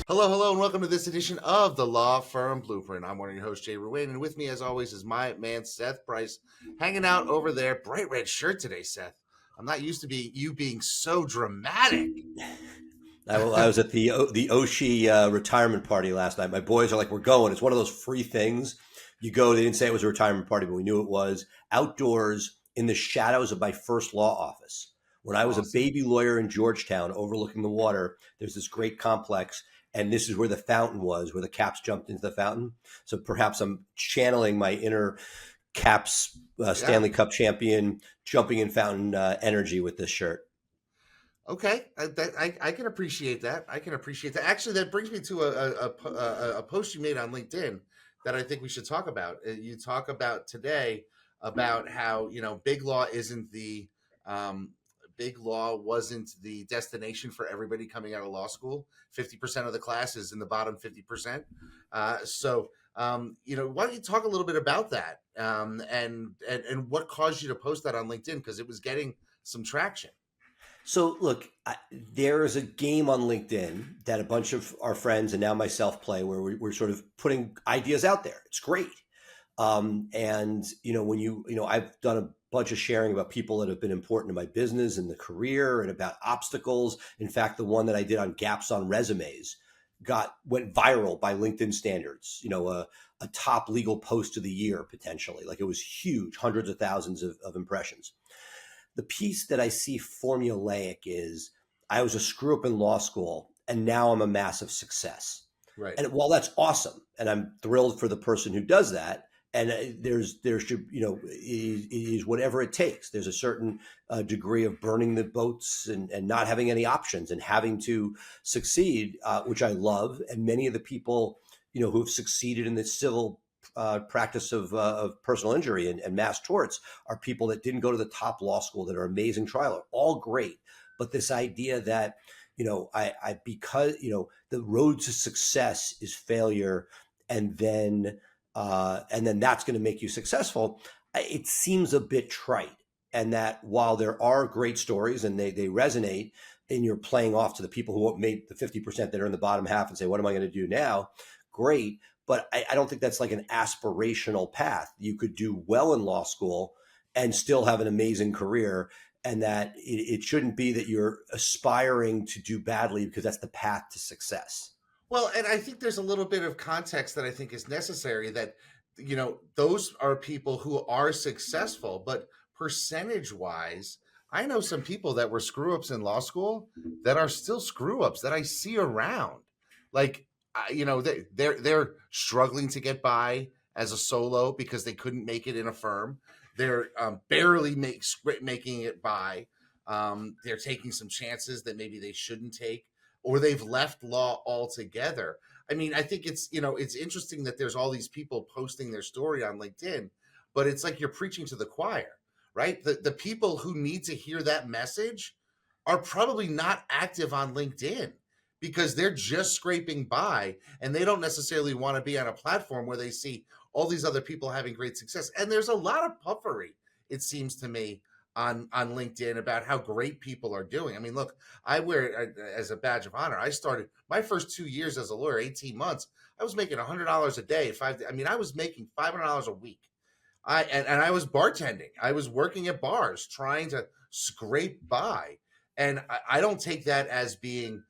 Hello, hello, and welcome to this edition of the Law Firm Blueprint. I'm one of your hosts, Jay Ruane, and with me, as always, is my man Seth Price, hanging out over there. Bright red shirt today, Seth. I'm not used to you being so dramatic. I was at the Oshi retirement party last night. My boys are like, "We're going." It's one of those free things. You go. They didn't say it was a retirement party, but we knew it was outdoors in the shadows of my first law office. When I was a Awesome. baby lawyer in Georgetown, overlooking the water, there's this great complex, and this is where the fountain was, where the Caps jumped into the fountain. So perhaps I'm channeling my inner Caps Yeah. Stanley Cup champion jumping in fountain energy with this shirt. Okay. I can appreciate that. I can appreciate that. Actually, that brings me to a post you made on LinkedIn that I think we should talk about. You talk about today about how big law isn't the um, big law wasn't the destination for everybody coming out of law school. 50% of the class is in the bottom 50%. Why don't you talk a little bit about that and what caused you to post that on LinkedIn, because it was getting some traction. So, look, there is a game on LinkedIn that a bunch of our friends and now myself play where we're sort of putting ideas out there. It's great. And, when I've done a bunch of sharing about people that have been important to my business and the career and about obstacles. In fact, the one that I did on gaps on resumes went viral by LinkedIn standards, a top legal post of the year, potentially. Like, it was huge, hundreds of thousands of impressions. The piece that I see formulaic is I was a screw up in law school and now I'm a massive success. Right. And while that's awesome, and I'm thrilled for the person who does that, and there should, it is whatever it takes. There's a certain degree of burning the boats and not having any options and having to succeed, which I love. And many of the people, who have succeeded in the civil practice of personal injury and mass torts are people that didn't go to the top law school that are amazing trial, all great. But this idea that, I because, the road to success is failure, and then that's going to make you successful. It seems a bit trite. And that while there are great stories and they resonate, and you're playing off to the people who made the 50% that are in the bottom half and say, what am I going to do now? Great. But I don't think that's like an aspirational path. You could do well in law school and still have an amazing career. And that it shouldn't be that you're aspiring to do badly because that's the path to success. Well, and I think there's a little bit of context that I think is necessary, that, those are people who are successful, but percentage wise, I know some people that were screw ups in law school that are still screw ups that I see around. Like, they're struggling to get by as a solo because they couldn't make it in a firm. They're barely making it by. They're taking some chances that maybe they shouldn't take, or they've left law altogether. I mean, I think it's interesting that there's all these people posting their story on LinkedIn, but it's like you're preaching to the choir, right? The people who need to hear that message are probably not active on LinkedIn because they're just scraping by and they don't necessarily want to be on a platform where they see all these other people having great success. And there's a lot of puffery, it seems to me, on LinkedIn about how great people are doing. I mean, look, I wear it as a badge of honor. I started my first 2 years as a lawyer, 18 months. I was making $100 a day. I was making $500 a week. And I was bartending. I was working at bars trying to scrape by. And I don't take that as being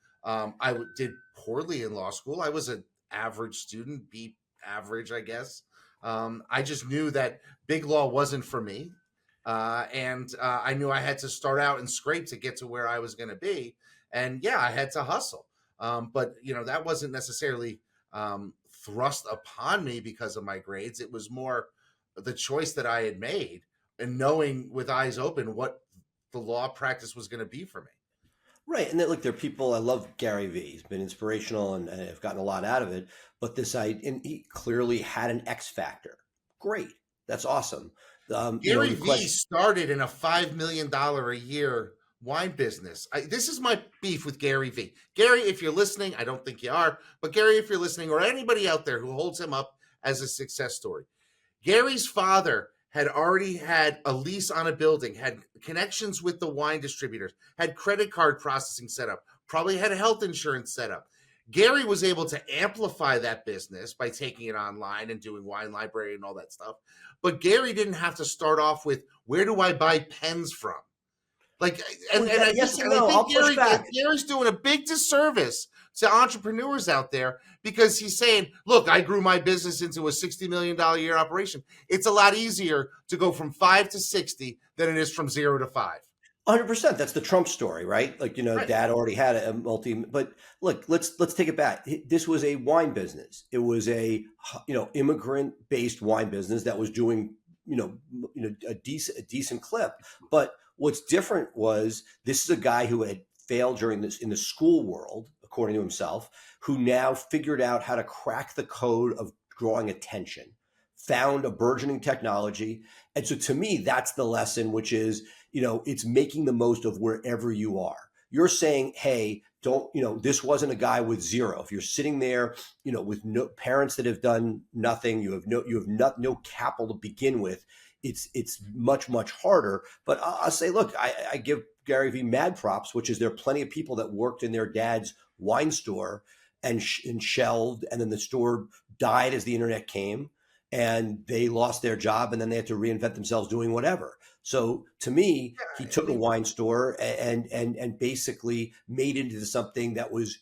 did poorly in law school. I was an average student, beat average, I guess. I just knew that big law wasn't for me. And I knew I had to start out and scrape to get to where I was going to be. And yeah, I had to hustle. But that wasn't necessarily thrust upon me because of my grades. It was more the choice that I had made and knowing with eyes open what the law practice was going to be for me. Right. And then, look, there are people, I love Gary Vee. He's been inspirational and I've gotten a lot out of it. But and he clearly had an X factor. Great. That's awesome. Gary The Vee question, started in a $5 million a year wine business. This is my beef with Gary Vee. Gary, if you're listening, I don't think you are, but Gary, if you're listening, or anybody out there who holds him up as a success story, Gary's father had already had a lease on a building, had connections with the wine distributors, had credit card processing set up, probably had health insurance set up. Gary was able to amplify that business by taking it online and doing wine library and all that stuff. But Gary didn't have to start off with, where do I buy pens from? Like, Well, and I yes think and and I no. think I'll push back. Gary's doing a big disservice to entrepreneurs out there, because he's saying, look, I grew my business into a $60 million a year operation. It's a lot easier to go from 5 to 60 than it is from 0 to 5. 100%. That's the Trump story, right? Like, Right. dad already had a multi, but look, let's take it back. This was a wine business. It was a, immigrant based wine business that was doing, a decent clip. But what's different was this is a guy who had failed during this in the school world, according to himself, who now figured out how to crack the code of drawing attention, found a burgeoning technology. And so to me, that's the lesson, which is, it's making the most of wherever you are. You're saying, hey, don't, this wasn't a guy with zero. If you're sitting there, with no parents that have done nothing, you have no capital to begin with. It's much, much harder. But I'll say, look, I give Gary Vee mad props, which is there are plenty of people that worked in their dad's wine store and shelved, and then the store died as the internet came, and they lost their job, and then they had to reinvent themselves doing whatever. So to me, he I took a mean, wine store and basically made it into something that was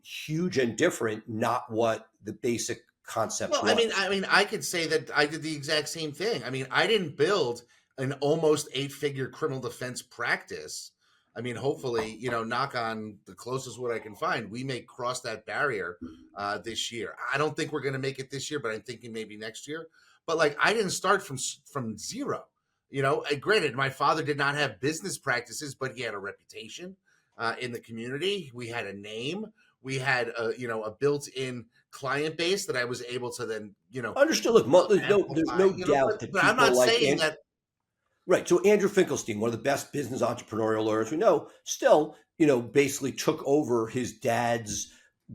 huge and different, not what the basic concept well, I mean, was. I could say that I did the exact same thing. I mean, I didn't build an almost 8 figure criminal defense practice. I mean, hopefully, knock on the closest wood I can find, we may cross that barrier this year. I don't think we're going to make it this year, but I'm thinking maybe next year. But like, I didn't start from zero. Granted, my father did not have business practices, but he had a reputation in the community. We had a name. We had a built-in client base that I was able to then, Understood. Look, there's amplify, no doubt that but I'm people not like saying that. right. So Andrew Finkelstein, one of the best business entrepreneurial lawyers we know, still, basically took over his dad's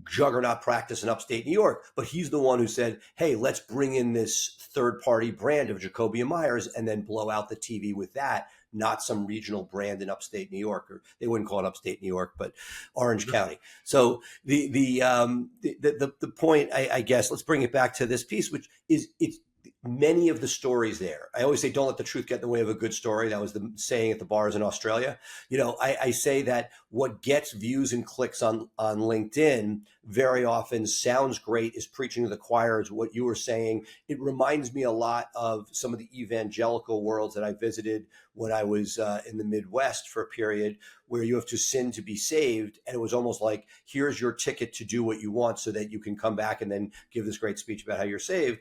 juggernaut practice in upstate New York. But he's the one who said, hey, let's bring in this third party brand of Jacoby and Myers and then blow out the TV with that, not some regional brand in upstate New York, or they wouldn't call it upstate New York, but Orange County. So the point, I guess, let's bring it back to this piece, which is it's many of the stories there. I always say, don't let the truth get in the way of a good story. That was the saying at the bars in Australia. I say that what gets views and clicks on LinkedIn very often sounds great, is preaching to the choir, is what you were saying. It reminds me a lot of some of the evangelical worlds that I visited when I was in the Midwest for a period, where you have to sin to be saved. And it was almost like, here's your ticket to do what you want so that you can come back and then give this great speech about how you're saved.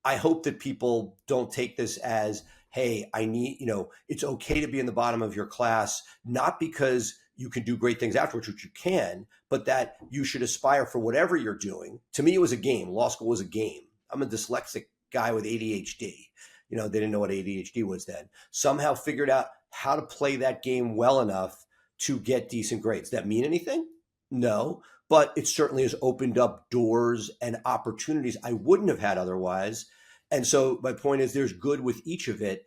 I hope that people don't take this as, hey, it's okay to be in the bottom of your class, not because you can do great things afterwards, which you can, but that you should aspire for whatever you're doing. To me, it was a game. Law school was a game. I'm a dyslexic guy with ADHD. They didn't know what ADHD was then. Somehow figured out how to play that game well enough to get decent grades. That mean anything? No, but it certainly has opened up doors and opportunities I wouldn't have had otherwise. And so my point is, there's good with each of it.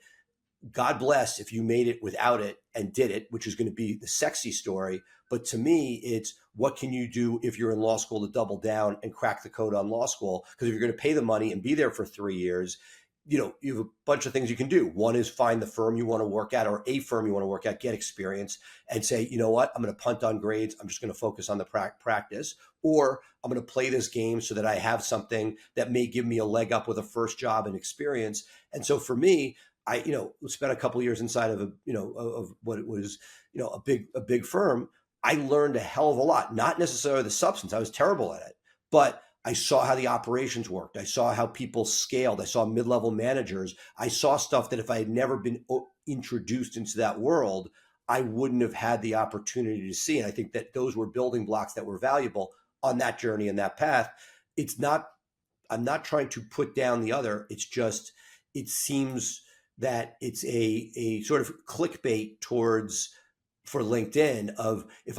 God bless if you made it without it and did it, which is going to be the sexy story. But to me, it's what can you do if you're in law school to double down and crack the code on law school? Because if you're going to pay the money and be there for 3 years, you have a bunch of things you can do. One is find the firm you want to work at, or a firm you want to work at, get experience, and say, you know what, I'm going to punt on grades. I'm just going to focus on the practice, or I'm going to play this game so that I have something that may give me a leg up with a first job and experience. And so for me, I, spent a couple of years inside of of what it was, a big firm. I learned a hell of a lot, not necessarily the substance. I was terrible at it, but I saw how the operations worked. I saw how people scaled. I saw mid-level managers. I saw stuff that if I had never been introduced into that world, I wouldn't have had the opportunity to see. And I think that those were building blocks that were valuable on that journey and that path. I'm not trying to put down the other. It's just, it seems that it's a sort of clickbait for LinkedIn of, if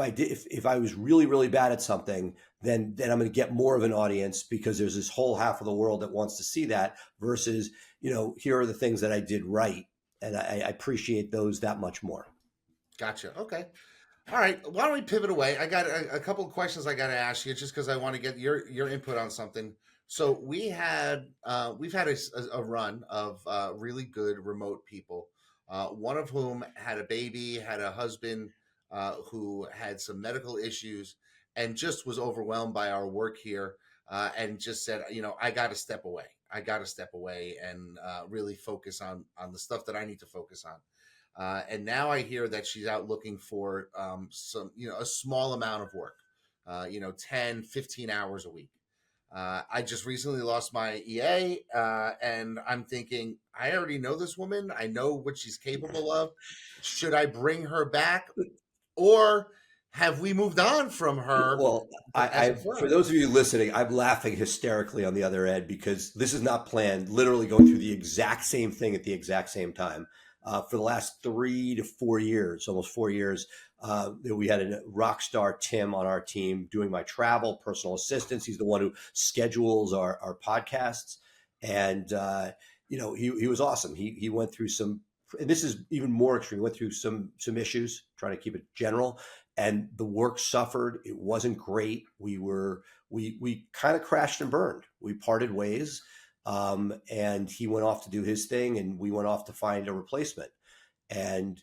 I was really, really bad at something, then I'm going to get more of an audience because there's this whole half of the world that wants to see that, versus, here are the things that I did right. And I appreciate those that much more. Gotcha. Okay. All right, why don't we pivot away? I got a couple of questions I got to ask you, just because I want to get your input on something. So we've had a run of really good remote people. One of whom had a baby, had a husband who had some medical issues, and just was overwhelmed by our work here, and just said, I got to step away. I got to step away and really focus on the stuff that I need to focus on. And now I hear that she's out looking for some, a small amount of work, 10, 15 hours a week. I just recently lost my EA, and I'm thinking, I already know this woman. I know what she's capable of. Should I bring her back, or have we moved on from her Well, as a for firm? those of you listening, I'm laughing hysterically on the other end because this is not planned. Literally going through the exact same thing at the exact same time. For the last 3 to 4 years, almost 4 years, we had a rock star Tim on our team doing my travel, personal assistance. He's the one who schedules our podcasts, and he was awesome. He went through some, and this is even more extreme. He went through some issues, trying to keep it general, and the work suffered. It wasn't great. We kind of crashed and burned. We parted ways, and he went off to do his thing, and we went off to find a replacement. And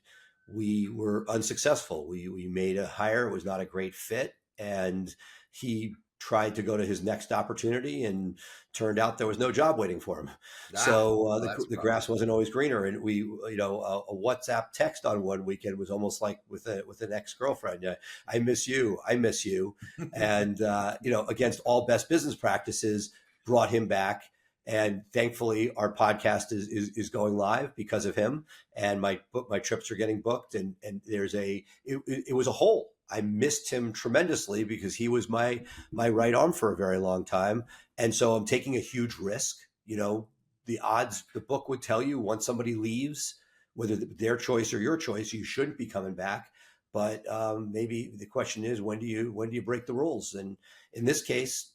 we were unsuccessful. We made a hire. It was not a great fit, and he tried to go to his next opportunity, and turned out there was no job waiting for him. Ah, So well, that's the a bummer. grass wasn't always greener, and we, a WhatsApp text on one weekend was almost like with an ex girlfriend. Yeah, I miss you, I miss you, and against all best business practices, brought him back. And thankfully, our podcast is going live because of him. And my trips are getting booked. And it was a hole. I missed him tremendously because he was my right arm for a very long time. And so I'm taking a huge risk. The odds, the book would tell you, once somebody leaves, whether their choice or your choice, you shouldn't be coming back. But maybe the question is, when do you break the rules? And in this case,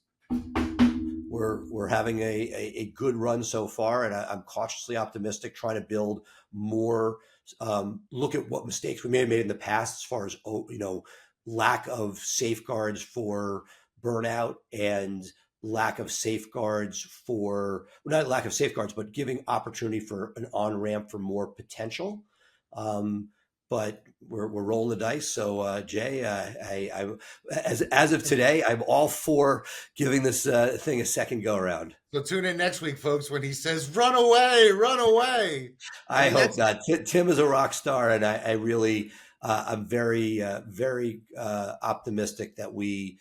we're having a good run so far, and I'm cautiously optimistic, trying to build more. Look at what mistakes we may have made in the past, as far as lack of safeguards for burnout, and lack of safeguards for, well, not lack of safeguards, but giving opportunity for an on ramp for more potential. But we're rolling the dice. So Jay, as of today, I'm all for giving this thing a second go around. So tune in next week, folks, when he says, "Run away, run away." I I mean, hope that's not. Tim is a rock star, and I really, I'm very, very optimistic that we,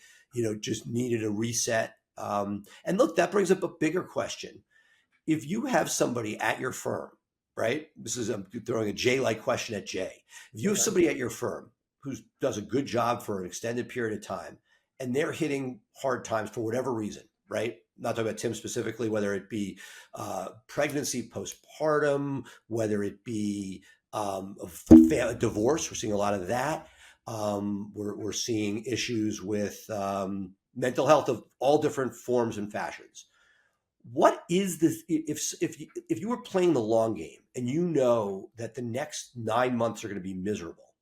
just needed a reset. And look, that brings up a bigger question. If you have somebody at your firm, right? I'm throwing a Jay-like question at Jay. If you have okay. somebody at your firm who does a good job for an extended period of time, and they're hitting hard times for whatever reason, right? Not talking about Tim specifically, whether it be pregnancy, postpartum, whether it be a divorce. We're seeing a lot of that. We're seeing issues with mental health of all different forms and fashions. What is this? If you were playing the long game, and you know that the next 9 months are going to be miserable,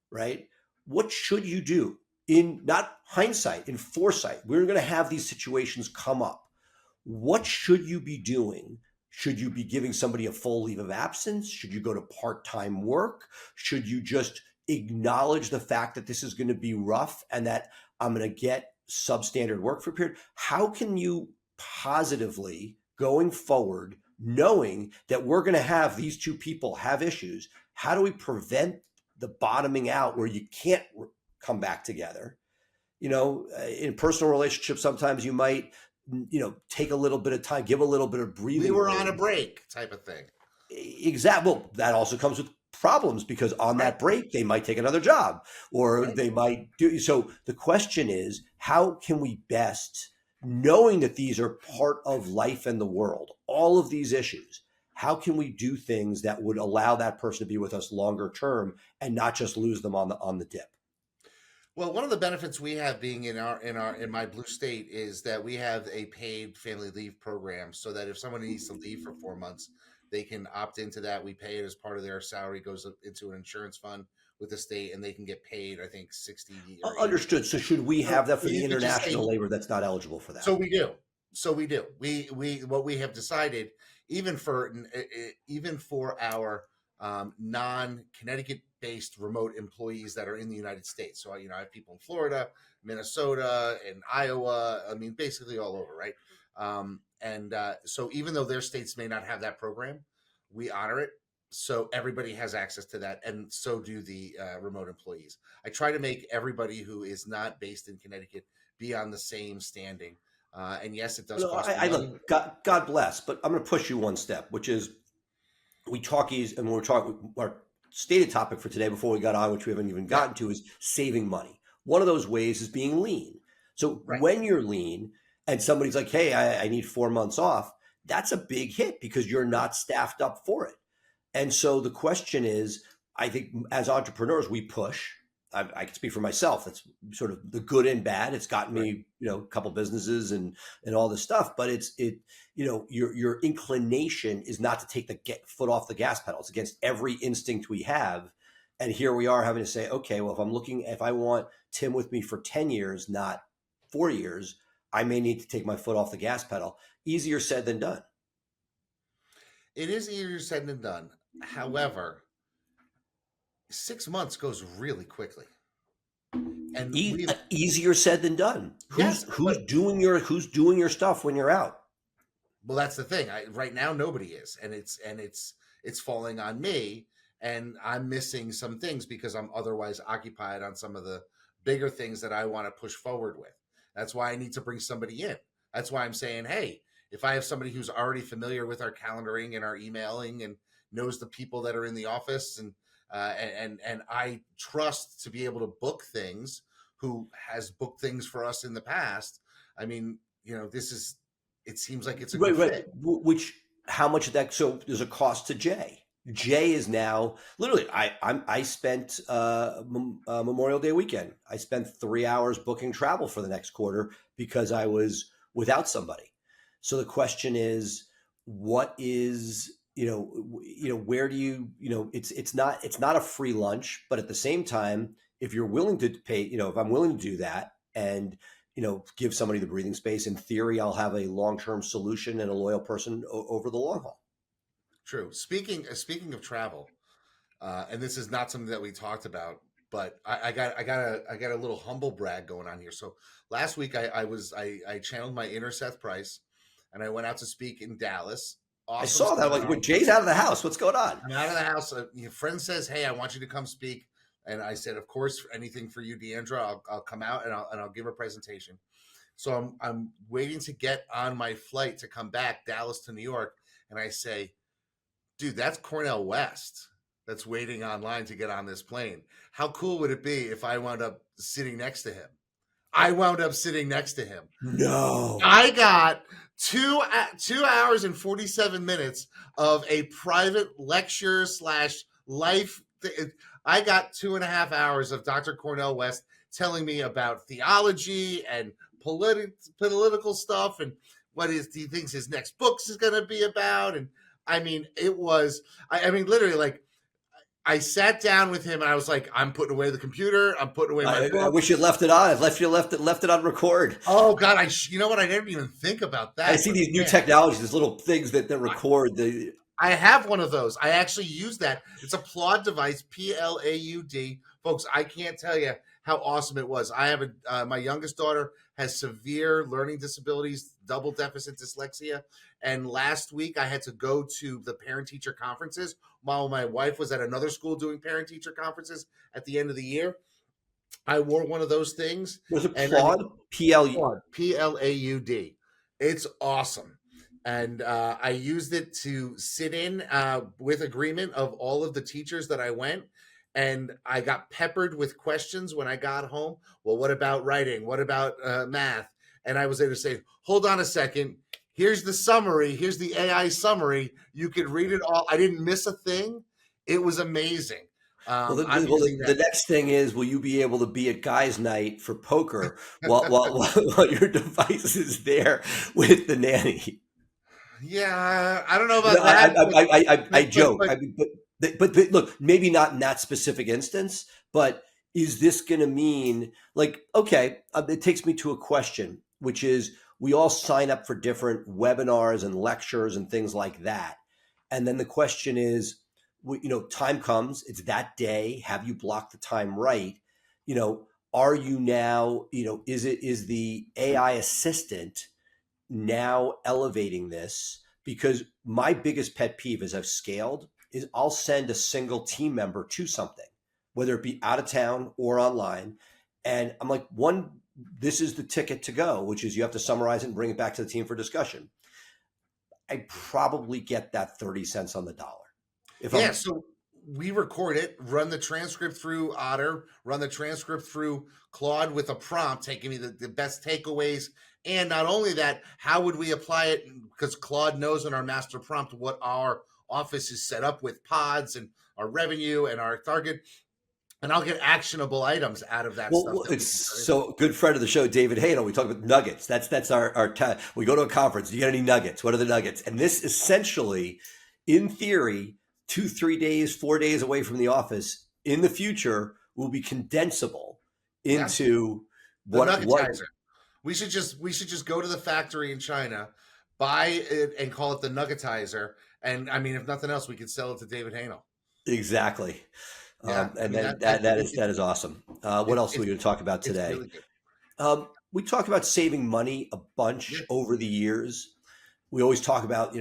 right? What should you do, in not hindsight, in foresight? We're going to have these situations come up. What should you be doing? Should you be giving somebody a full leave of absence? Should you go to part-time work? Should you just acknowledge the fact that this is going to be rough, and that I'm going to get substandard work for a period? How can you positively, going forward, knowing that we're going to have these two people have issues, how do we prevent the bottoming out where you can't come back together? In personal relationships, sometimes you might, take a little bit of time, give a little bit of We breathing were on a room. break, type of thing. Exactly. Well, that also comes with problems, because on Right. that break they might take another job, or Right. they might do so. The question is, how can we best, knowing that these are part of life and the world, all of these issues, how can we do things that would allow that person to be with us longer term, and not just lose them on the dip? Well, one of the benefits we have being in my blue state is that we have a paid family leave program, so that if someone needs to leave for 4 months, they can opt into that. We pay it as part of their salary, goes into an insurance fund with the state, and they can get paid, I think, 60 or 80. Understood. So should we So have that for the you could just say, international labor that's not eligible for that? so we do. So we do. We what we have decided, even for even for our non-Connecticut based remote employees that are in the United States. So I have people in Florida, Minnesota, and Iowa. I mean, basically all over, right? And so even though their states may not have that program, we honor it. So everybody has access to that, and so do the remote employees. I try to make everybody who is not based in Connecticut be on the same standing. And yes, it does No, cost I money. look, God bless, but I'm going to push you one step, which is and we're talking, our stated topic for today before we got on, which we haven't even gotten to, is saving money. One of those ways is being lean. So Right. when you're lean and somebody's like, hey, I need 4 months off, that's a big hit because you're not staffed up for it. And so the question is, I think as entrepreneurs, we push. I can speak for myself. That's sort of the good and bad. It's gotten me, a couple businesses and all this stuff. But your inclination is not to take the foot off the gas pedal. It's against every instinct we have. And here we are having to say, okay, well, if I want Tim with me for 10 years, not 4 years, I may need to take my foot off the gas pedal. Easier said than done. It is easier said than done. However, 6 months goes really quickly, and easier said than done. Who's doing your stuff when you're out? Well, that's the thing. Right now nobody is, and it's falling on me, and I'm missing some things because I'm otherwise occupied on some of the bigger things that I want to push forward with. That's why I need to bring somebody in. That's why I'm saying, hey, if I have somebody who's already familiar with our calendaring and our emailing and knows the people that are in the office and I trust to be able to book things, who has booked things for us in the past. I mean, it seems like it's a good fit. How much of that? So there's a cost to Jay. Jay is now literally. I spent Memorial Day weekend. I spent 3 hours booking travel for the next quarter because I was without somebody. So the question is, what is where do it's not a free lunch, but at the same time, if you're willing to pay, if I'm willing to do that and give somebody the breathing space, in theory, I'll have a long-term solution and a loyal person over the long haul. True. Speaking of travel, and this is not something that we talked about, but I got a little humble brag going on here. So last week I channeled my inner Seth Price, and I went out to speak in Dallas. Awesome. I saw that. Like, when Jay's out of the house, what's going on? I'm out of the house. Your friend says, "Hey, I want you to come speak," and I said, "Of course, anything for you, Deandra. I'll come out and I'll give a presentation." So I'm waiting to get on my flight to come back, Dallas to New York, and I say, "Dude, that's Cornel West that's waiting online to get on this plane. How cool would it be if I wound up sitting next to him?" I wound up sitting next to him. No, I got 2 hours and 47 minutes of a private lecture / life. I got 2.5 hours of Dr. Cornel West telling me about theology and political stuff and what he thinks his next book is going to be about. And I mean, it was, I mean, literally, like, I sat down with him and I was like, I'm putting away the computer. I'm putting away my book. I wish you left it on. Left it on record. Oh God. You know what? I didn't even think about that. I see these new technologies, these little things that record I have one of those. I actually use that. It's a Plaud device, Plaud. Folks, I can't tell you how awesome it was. I have my youngest daughter has severe learning disabilities, double deficit dyslexia. And last week I had to go to the parent-teacher conferences while my wife was at another school doing parent-teacher conferences at the end of the year. I wore one of those things. Was it Plaud? Plaud. It's awesome. And I used it to sit in with agreement of all of the teachers that I went. And I got peppered with questions when I got home. Well, what about writing? What about math? And I was able to say, hold on a second. Here's the summary. Here's the AI summary. You could read it all. I didn't miss a thing. It was amazing. The next thing is, will you be able to be at guys' night for poker while your device is there with the nanny? Yeah, I don't know No, about that, I joke. but But look, maybe not in that specific instance, but is this going to mean like, okay, it takes me to a question, which is we all sign up for different webinars and lectures and things like that. And then the question is, time comes, it's that day. Have you blocked the time right? You know, are you now, is the AI assistant now elevating this? Because my biggest pet peeve as I've scaled is I'll send a single team member to something, whether it be out of town or online. And I'm like, one, this is the ticket to go, which is you have to summarize it and bring it back to the team for discussion. I probably get that 30 cents on the dollar. If yeah, I'm so we record it, run the transcript through Otter, run the transcript through Claude with a prompt, taking me the best takeaways. And not only that, how would we apply it? Because Claude knows in our master prompt what our office is set up with pods and our revenue and our target. And I'll get actionable items out of that stuff that It's we can turn into. so good friend of the show, David Hanel. We talk about nuggets. That's our we go to a conference. Do you got any nuggets? What are the nuggets? And this essentially, in theory, 2, 3 days, 4 days away from the office in the future will be condensable Yes, into the what nuggetizer. We should just go to the factory in China, buy it, and call it the nuggetizer. And I mean, if nothing else, we could sell it to David Hanel. exactly. Yeah, I And mean then that that that is it's that is awesome. What it's else are we going to talk about it's today? really good. We talk about saving money a bunch Yeah, over the years. We always talk about,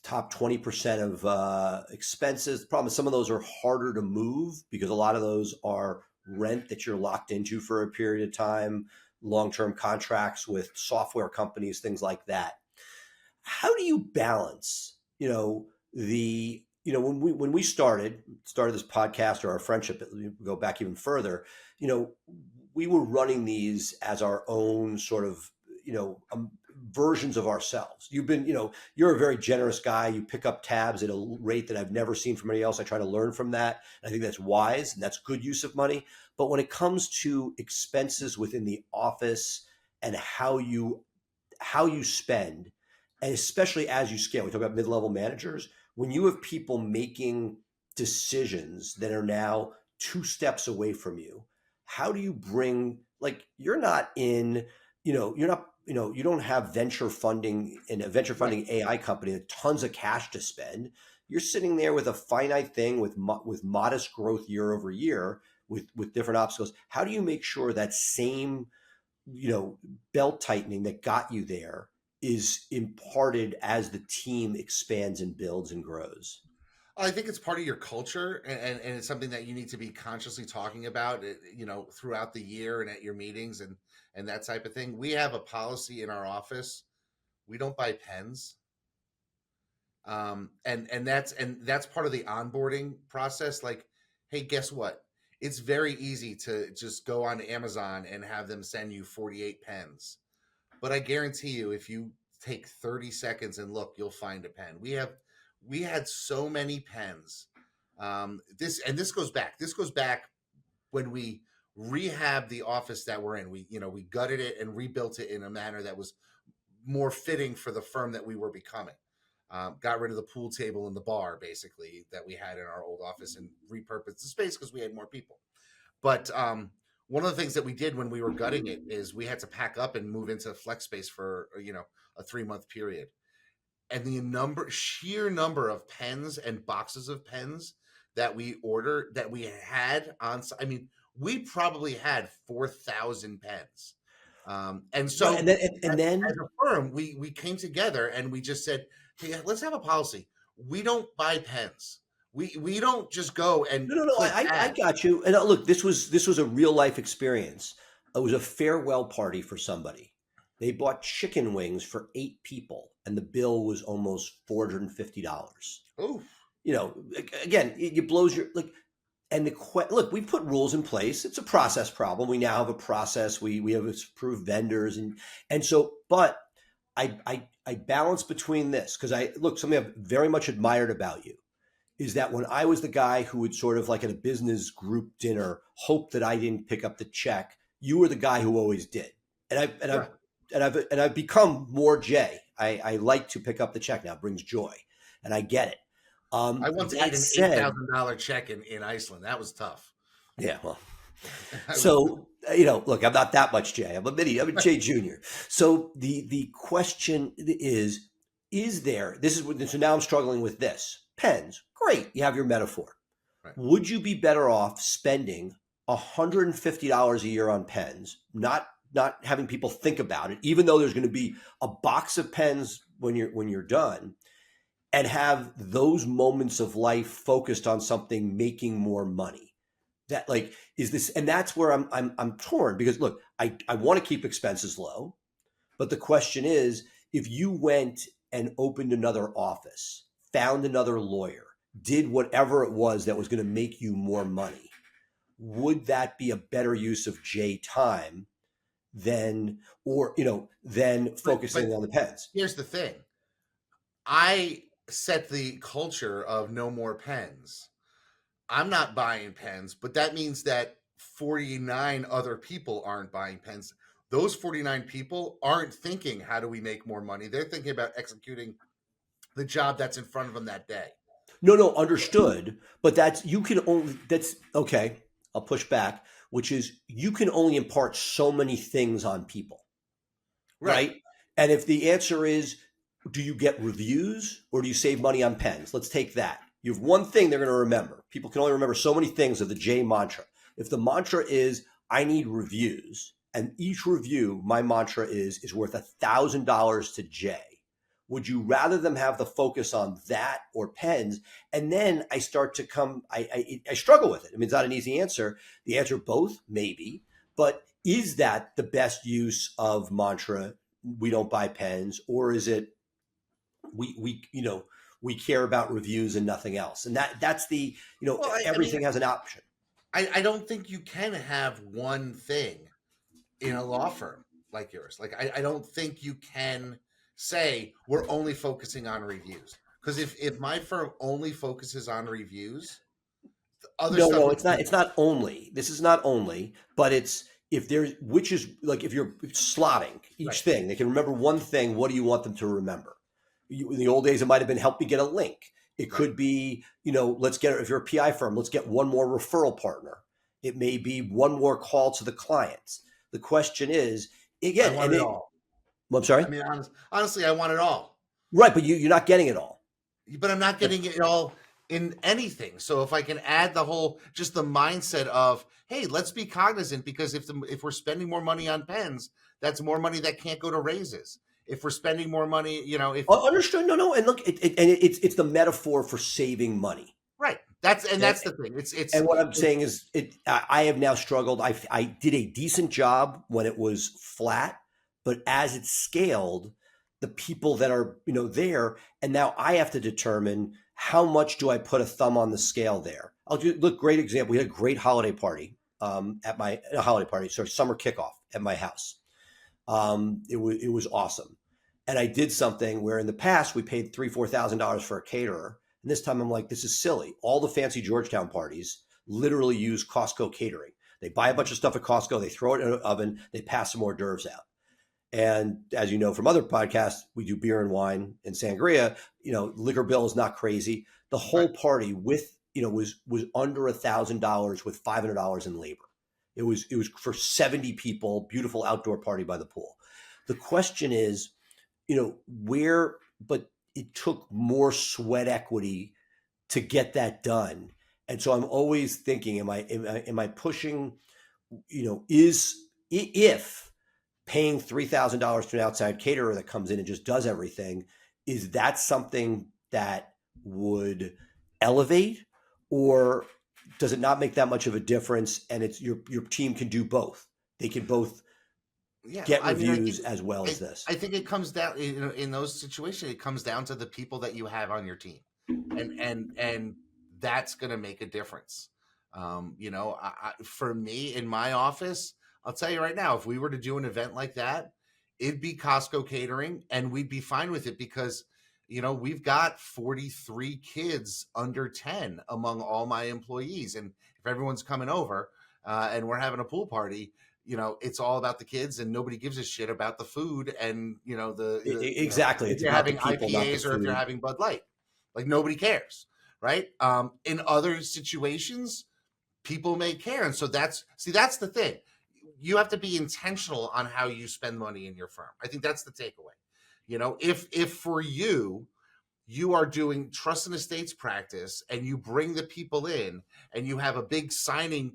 top 20% of expenses. The problem is some of those are harder to move because a lot of those are rent that you're locked into for a period of time, long-term contracts with software companies, things like that. How do you balance, when we started this podcast or our friendship, we go back even further, you know, we were running these as our own sort of, versions of ourselves. You're a very generous guy. You pick up tabs at a rate that I've never seen from anybody else. I try to learn from that. And I think that's wise and that's good use of money. But when it comes to expenses within the office and how you spend, and especially as you scale, we talk about mid-level managers, when you have people making decisions that are now 2 steps away from you, how do you bring, like, you're not in, you're not, you don't have venture funding in a venture right. funding AI company with tons of cash to spend. You're sitting there with a finite thing with modest growth year over year with different obstacles. How do you make sure that same, you know, belt tightening that got you there is imparted as the team expands and builds and grows? I think it's part of your culture, and it's something that you need to be consciously talking about, throughout the year and at your meetings and that type of thing. We have a policy in our office: we don't buy pens, and that's part of the onboarding process. Like, hey, guess what? It's very easy to just go on Amazon and have them send you 48 pens. But I guarantee you, if you take 30 seconds and look, you'll find a pen. We had so many pens. This goes back when we rehabbed the office that we're in. We gutted it and rebuilt it in a manner that was more fitting for the firm that we were becoming. Got rid of the pool table and the bar, basically, that we had in our old office, and repurposed the space because we had more people. But one of the things that we did when we were gutting it is we had to pack up and move into flex space for a 3-month period. And the sheer number of pens and boxes of pens that we had on. I mean, we probably had 4,000 pens. And Right. so And as then a firm, we came together and we just said, hey, let's have a policy. We don't buy pens. We don't just go and no, click I add. got you. And look, this was a real life experience. It was a farewell party for somebody. They bought chicken wings for 8 people, and the bill was almost $450. Oh, Again, it blows your like. And look, we put rules in place. It's a process problem. We now have a process. We have approved vendors, and so. But I balance between this because I look, something I've very much admired about you is that when I was the guy who would sort of like at a business group dinner hope that I didn't pick up the check, you were the guy who always did. And I've correct. I've become more Jay. I like to pick up the check now. It brings joy, and I get it. I once ate That an eight said, thousand dollar check in Iceland. That was tough. yeah, well, I was, so look, I'm not that much Jay. I'm a Jay Junior. So the question is there? So now I'm struggling with this. Pens, great. You have your metaphor. right. Would you be better off spending $150 a year on pens, not having people think about it, even though there's going to be a box of pens when you're done, and have those moments of life focused on something making more money? That like is this, and that's where I'm torn because look, I want to keep expenses low, but the question is, if you went and opened another office, found another lawyer, did whatever it was that was going to make you more money, would that be a better use of J time than, than But focusing on the pens? here's the thing. I set the culture of no more pens. I'm not buying pens, but that means that 49 other people aren't buying pens. Those 49 people aren't thinking, how do we make more money? They're thinking about executing the job that's in front of them that day. No, understood. But that's okay. I'll push back, which is you can only impart so many things on people, Right. right? And if the answer is, do you get reviews or do you save money on pens? Let's take that. You have one thing they're going to remember. People can only remember so many things of the J mantra. If the mantra is, I need reviews, and each review, my mantra is worth $1,000 to J. Would you rather them have the focus on that or pens? And then I start to come, I struggle with it. I mean, it's not an easy answer. The answer both, maybe, but is that the best use of mantra? We don't buy pens, or is it we care about reviews and nothing else? And that's the Well, I mean, everything has an option. I don't think you can have one thing in a law firm like yours. Like, I don't think you can say we're only focusing on reviews. Because if my firm only focuses on reviews, other No, stuff no, is it's not. It's not only. This is not only, but it's if there's which is like if you're slotting each right. thing, they can remember one thing. What do you want them to remember? In the old days, it might have been help me get a link. It Right. could be, let's get if you're a PI firm, let's get one more referral partner. It may be one more call to the clients. The question is I again, want it all. I'm sorry, I mean, honestly, I want it all. right? But you're not getting it all. But I'm not getting it all in anything. So if I can add just the mindset of, hey, let's be cognizant, because if we're spending more money on pens, that's more money that can't go to raises. If we're spending more money, if Understood. No, and look, it's the metaphor for saving money. right, that's the thing. And what I'm saying is, I have now struggled. I did a decent job when it was flat, but as it scaled, the people that are there, and now I have to determine how much do I put a thumb on the scale there. Look, great example. We had a great holiday party summer kickoff at my house. It was awesome, and I did something where in the past we paid $3,000-4,000 for a caterer. And this time I'm like, this is silly. All the fancy Georgetown parties literally use Costco catering. They buy a bunch of stuff at Costco, they throw it in an oven, they pass some hors d'oeuvres out. And as you know from other podcasts, we do beer and wine and sangria. Liquor bill is not crazy. The whole right. party was under $1,000 with $500 in labor. It was for 70 people, beautiful outdoor party by the pool. The question is, but it took more sweat equity to get that done. And so I'm always thinking, am I pushing, if paying $3,000 to an outside caterer that comes in and just does everything, is that something that would elevate, or does it not make that much of a difference? And it's your team can do both. They can both Yeah, get I mean, reviews as well as I, this. I think it comes down, in those situations, it comes down to the people that you have on your team, and that's going to make a difference. For me in my office, I'll tell you right now, if we were to do an event like that, it'd be Costco catering, and we'd be fine with it because we've got 43 kids under 10 among all my employees, and if everyone's coming over and we're having a pool party, it's all about the kids and nobody gives a shit about the food and, Exactly. if It's you're about the having people, not the IPAs or if you're food. having Bud Light. Like nobody cares, right? In other situations, people may care. And so that's the thing. You have to be intentional on how you spend money in your firm. I think that's the takeaway. If for you are doing trust and estates practice and you bring the people in and you have a big signing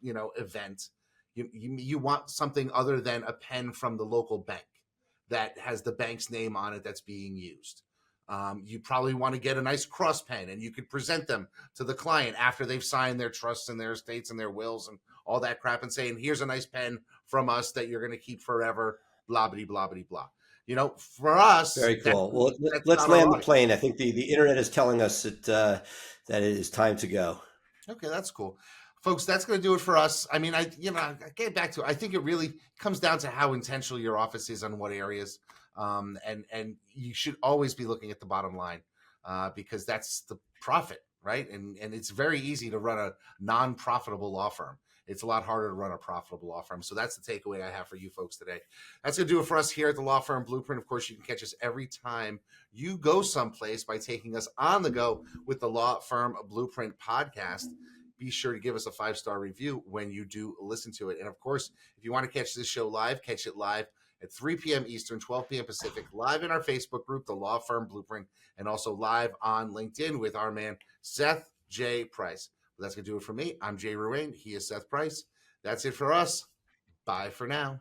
event, you want something other than a pen from the local bank that has the bank's name on it that's being used. You probably want to get a nice cross pen and you could present them to the client after they've signed their trusts and their estates and their wills and all that crap and saying, here's a nice pen from us that you're going to keep forever, blah, blah, blah, blah, blah. For us, Very cool. Well, that's let's not our land the audience. plane. I think the internet is telling us that it is time to go. Okay, that's cool. Folks, that's going to do it for us. I mean, I get back to it. I think it really comes down to how intentional your office is on what areas. And you should always be looking at the bottom line because that's the profit, right? And it's very easy to run a non-profitable law firm. It's a lot harder to run a profitable law firm. So that's the takeaway I have for you folks today. That's going to do it for us here at the Law Firm Blueprint. Of course, you can catch us every time you go someplace by taking us on the go with the Law Firm Blueprint podcast. Be sure to give us a 5-star review when you do listen to it. And of course, if you want to catch this show live, catch it live at 3 p.m. Eastern, 12 p.m. Pacific, live in our Facebook group, The Law Firm Blueprint, and also live on LinkedIn with our man, Seth J. Price. Well, that's going to do it for me. I'm Jay Ruane. He is Seth Price. That's it for us. Bye for now.